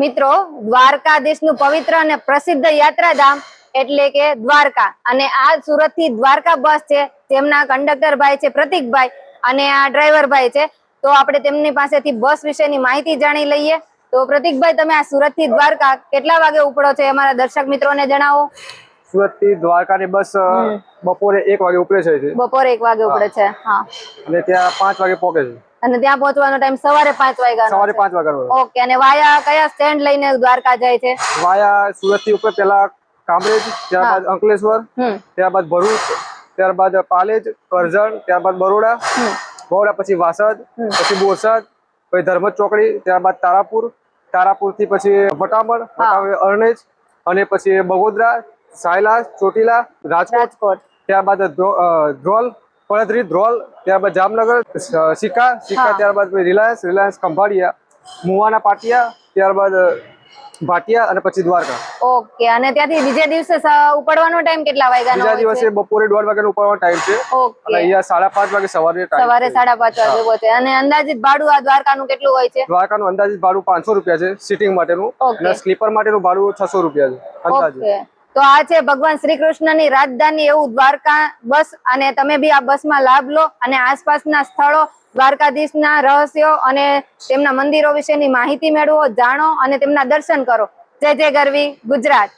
મિત્રો, દ્વારકાધીશનું પવિત્ર અને પ્રસિદ્ધ યાત્રાધામ એટલે કે દ્વારકા, અને આ સુરત થી દ્વારકા બસ છે, જેમના કંડક્ટર ભાઈ છે પ્રતિકભાઈ અને આ ડ્રાઈવર ભાઈ છે. તો આપણે તેમની પાસેથી બસ વિશેની માહિતી જાણી લઈએ. તો પ્રતિકભાઈ, તમે આ સુરત થી દ્વારકા કેટલા વાગે ઉપડો છો, અમારા દર્શક મિત્રોને જણાવો. સુરત થી દ્વારકાની બસ બપોરે 1 વાગે ઉપડે છે. બપોરે 1 વાગે ઉપડે છે. હા, અને ત્યાં 5 વાગે પહોંચે છે. અને ત્યાં પહોંચવાનો ટાઈમ સવારે 5 વાગ્યાનો. સવારે 5 વાગ્યાનો. ઓકે, અને વાયા કયા સ્ટેન્ડ લઈને દ્વારકા જાય છે? વાયા સુરત થી ઉપર પહેલા કામરેજ, ત્યારબાદ અંકલેશ્વર, ત્યારબાદ ભરૂચ, ત્યારબાદ પાલેજ, કરજણ, ત્યારબાદ બરોડા, બરોડા પછી વાસદ, પછી બોરસદ, પછી ધર્મજ ચોકડી, ત્યારબાદ તારાપુર, તારાપુર થી પછી વટામણ, અરણેજ, અને પછી બગોદરા, સાયલા, ચોટીલા, રાજકોટ, ત્યારબાદ ધ્રોલ, પડદરી, ધ્રોલ, ત્યારબાદ જામનગર, સિક્કા, ત્યારબાદ રિલાયન્સ ખંભાળિયા, મુવાના પાટિયા, ત્યારબાદ ભાટિયા, અને પછી દ્વારકા. ઓકે, અને ત્યાંથી બીજે દિવસે ઉપડવાનો ટાઈમ કેટલા વાગ્યાનો? બીજા દિવસે બપોરે 1:30 વાગ્યાનો ઉપડવાનો ટાઈમ છે. અને અહીંયા 5:30 વાગે સવારે 5:30 વાગે પહોંચે. અને અંદાજિત ભાડું આ દ્વારકાનું કેટલું હોય છે? દ્વારકાનું અંદાજિત ભાડું 500 રૂપિયા છે સિટિંગ માટેનું, અને સ્લીપર માટેનું ભાડું 600 રૂપિયા છે અંદાજિત. તો આ છે ભગવાન શ્રી કૃષ્ણની રાજધાની એવું દ્વારકા બસ, અને તમે બી આ બસમાં લાભ લો અને આસપાસના સ્થળો, દ્વારકાધીશના રહસ્યો અને તેમના મંદિરો વિશેની માહિતી મેળવો, જાણો અને તેમના દર્શન કરો. જય જય ગરવી ગુજરાત.